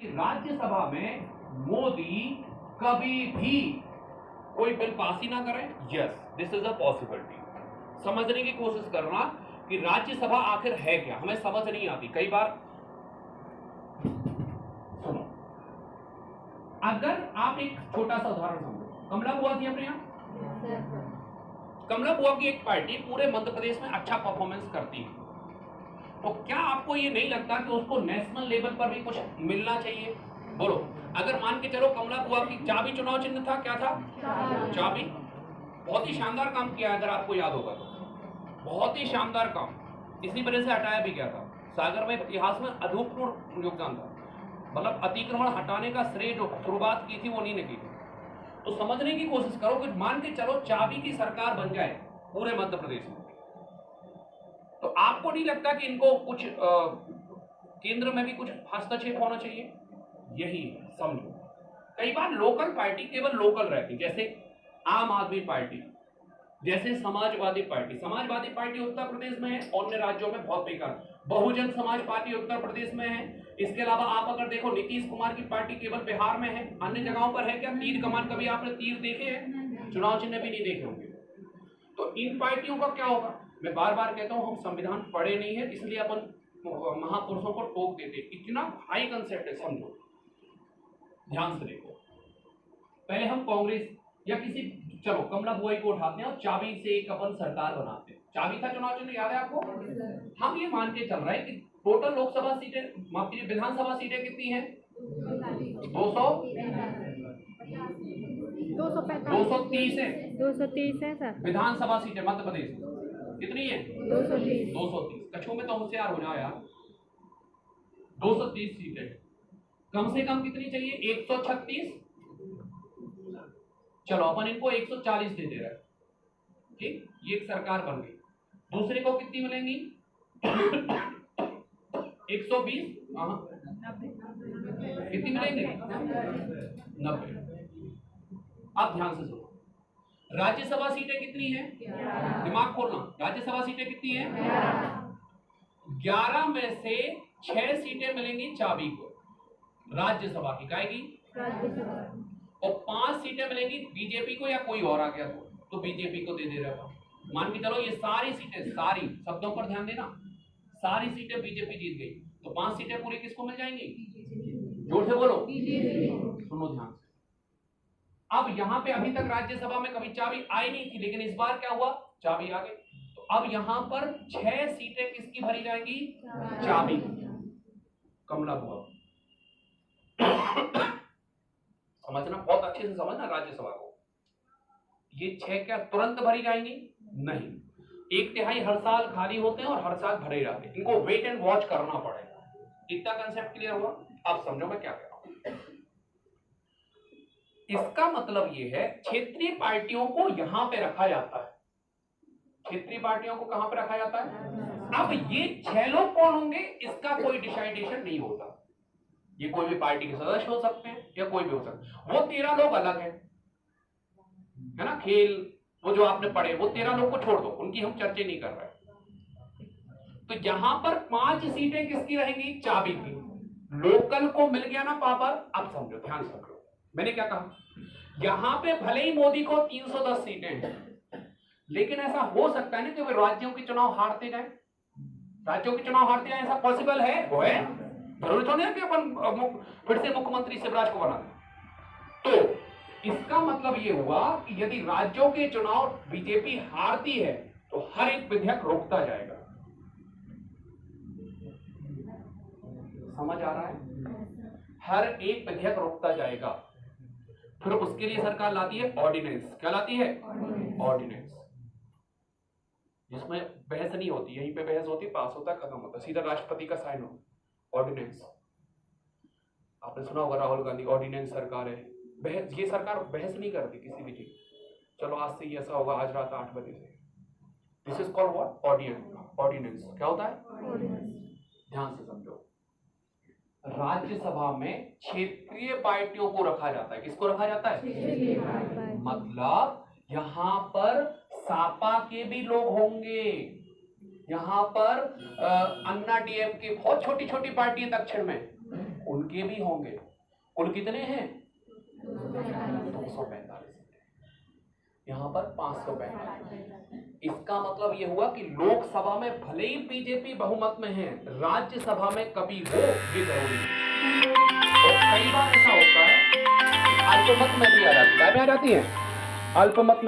राज्यसभा में मोदी कभी भी कोई बिल पास ही ना करें। Yes, this is a possibility. समझने की कोशिश करना कि राज्यसभा आखिर है क्या, हमें समझ नहीं आती कई बार। सुनो, अगर आप एक छोटा सा उदाहरण समझो, कमला बुआ थी अपने यहाँ। कमला बुआ की एक पार्टी पूरे मध्य प्रदेश में अच्छा परफॉर्मेंस करती है, तो क्या आपको ये नहीं लगता कि उसको नेशनल लेवल पर भी कुछ मिलना चाहिए? बोलो, अगर मान के चलो कमला बुआ की चाबी चुनाव चिन्ह था, क्या था? चाबी। बहुत ही शानदार काम किया, अगर आपको याद होगा तो बहुत ही शानदार काम, इसी वजह से हटाया भी गया था। सागर में इतिहास में अभूतपूर्व योगदान था, मतलब अतिक्रमण हटाने का श्रेय जो शुरुआत की थी वो उन्हीं ने की थी। तो समझने की कोशिश करो कि मान के चलो चाबी की सरकार बन जाए पूरे मध्य प्रदेश में, तो आपको नहीं लगता कि इनको कुछ केंद्र में भी कुछ हस्तक्षेप होना चाहिए? यही समझो, कई बार लोकल पार्टी केवल लोकल रहती, जैसे आम आदमी पार्टी, जैसे समाजवादी पार्टी उत्तर प्रदेश में है, अन्य राज्यों में बहुत बेकार। बहुजन समाज पार्टी उत्तर प्रदेश में है। इसके अलावा आप अगर देखो नीतीश कुमार की पार्टी केवल बिहार में है, अन्य जगहों पर है क्या? तीर कमान, कभी आपने तीर देखे हैं? चुनाव चिन्ह भी नहीं देखे होंगे। तो इन पार्टियों का क्या होगा? मैं बार बार कहता हूं, हम संविधान पढ़े नहीं है, इसलिए अपन महापुरुषों को टोक देते। इतना हाई कंसेप्ट है, समझो, ध्यान से देखो। पहले हम कांग्रेस या किसी, चलो कमला बुआई को उठाते हैं और चाबी से एक अपन सरकार बनाते हैं। चाबी था चुनाव चिन्ह, याद है आपको? हम ये मान के चल रहे हैं कि टोटल लोकसभा सीटें, माफ कीजिए, विधानसभा सीटें कितनी हैं? 230 है। 230 है सर। विधानसभा सीटें मध्य प्रदेश कितनी है? 230। कछुओं में तो होशियार हो जाओ यार। 230 सीटें, कम से कम कितनी चाहिए? 136। चलो अपन इनको 140 दे दे रहे हैं, ठीक, ये एक सरकार बन गई। दूसरे को कितनी मिलेंगी? 120। कितनी मिलेंगी? 90। अब ध्यान से सुनो, राज्यसभा सीटें कितनी है? दिमाग खोलना, राज्यसभा सीटें कितनी है? 11 में से 6 सीटें मिलेंगी चाबी को, राज्यसभा की गाएगी, और 5 सीटें मिलेंगी बीजेपी को, या कोई और आ गया तो बीजेपी को दे दे रहा था। मान के चलो ये सारी सीटें, सारी शब्दों पर ध्यान देना, सारी सीटें बीजेपी जीत गई, तो 5 सीटें पूरी किसको मिल जाएंगी? जोर से बोलो, सुनो ध्यान से। अब यहाँ पे अभी तक राज्यसभा में कभी चाबी आई नहीं थी, लेकिन इस बार क्या हुआ? चाबी आ गई। तो अब यहाँ पर 6 सीटें किसकी भरी जाएंगी? चाबी, कमला बुआ। समझना, बहुत अच्छे से समझना राज्यसभा को। ये 6 क्या तुरंत भरी जाएंगी? नहीं, 1/3 हर साल खाली होते हैं और हर साल भरे जाते हैं। इनको वेट एंड वॉच करना पड़ेगा। इतना कंसेप्ट क्लियर हुआ? अब समझो मैं क्या कह रहा हूं। इसका मतलब ये है, क्षेत्रीय पार्टियों को यहां पे रखा जाता है। क्षेत्रीय पार्टियों को कहां पे रखा जाता है? अब ये 6 लोग कौन होंगे, इसका कोई डिसाइडेशन नहीं होता। ये कोई भी पार्टी के सदस्य हो सकते हैं या कोई भी हो सकता है। वो 13 लोग अलग है ना, खेल वो जो आपने पढ़े, वो 13 लोग को छोड़ दो, उनकी हम चर्चा नहीं कर रहे। तो यहां पर 5 सीटें किसकी रहेंगी? चाबी की। लोकल को मिल गया ना पावर। अब समझो, ध्यान से समझो, मैंने क्या कहा? यहां पे भले ही मोदी को 310 सीटें हैं, लेकिन ऐसा हो सकता है ना कि वे राज्यों के चुनाव हारते जाए, राज्यों के चुनाव हारते जाए। ऐसा पॉसिबल है? वो है, जरूरी तो नहीं है कि अपन फिर से मुख्यमंत्री शिवराज को बना दें। तो इसका मतलब ये हुआ कि यदि राज्यों के चुनाव बीजेपी हारती है तो हर एक विधेयक रोकता जाएगा। समझ आ रहा है? हर एक विधेयक रोकता जाएगा। फिर उसके लिए सरकार लाती है ऑर्डिनेंस। क्या लाती है? ऑर्डिनेंस, जिसमें बहस नहीं होती, यहीं पे बहस होती, पास होता, खत्म होता, सीधा राष्ट्रपति का साइन हो। ऑर्डिनेंस आपने सुना होगा, राहुल गांधी ऑर्डिनेंस सरकार है। बहस, ये सरकार बहस नहीं करती किसी भी चीज। चलो आज से ऐसा होगा, आज रात 8 बजे से। This is called what? Ordinance. क्या होता है? ध्यान से समझो, राज्यसभा में क्षेत्रीय पार्टियों को रखा जाता है। किसको रखा जाता है? मतलब यहां पर सापा के भी लोग होंगे, यहां पर अन्ना डीएमके, बहुत छोटी छोटी पार्टी है दक्षिण में, उनके भी होंगे। कुल कितने हैं? 245, यहाँ पर 545। इसका मतलब ये हुआ कि लोकसभा में भले ही बीजेपी बहुमत में है, राज्यसभा में कभी हो ये जरूरी है। और कई बार ऐसा होता है अल्पमत में भी आ जाती है, अल्पमत में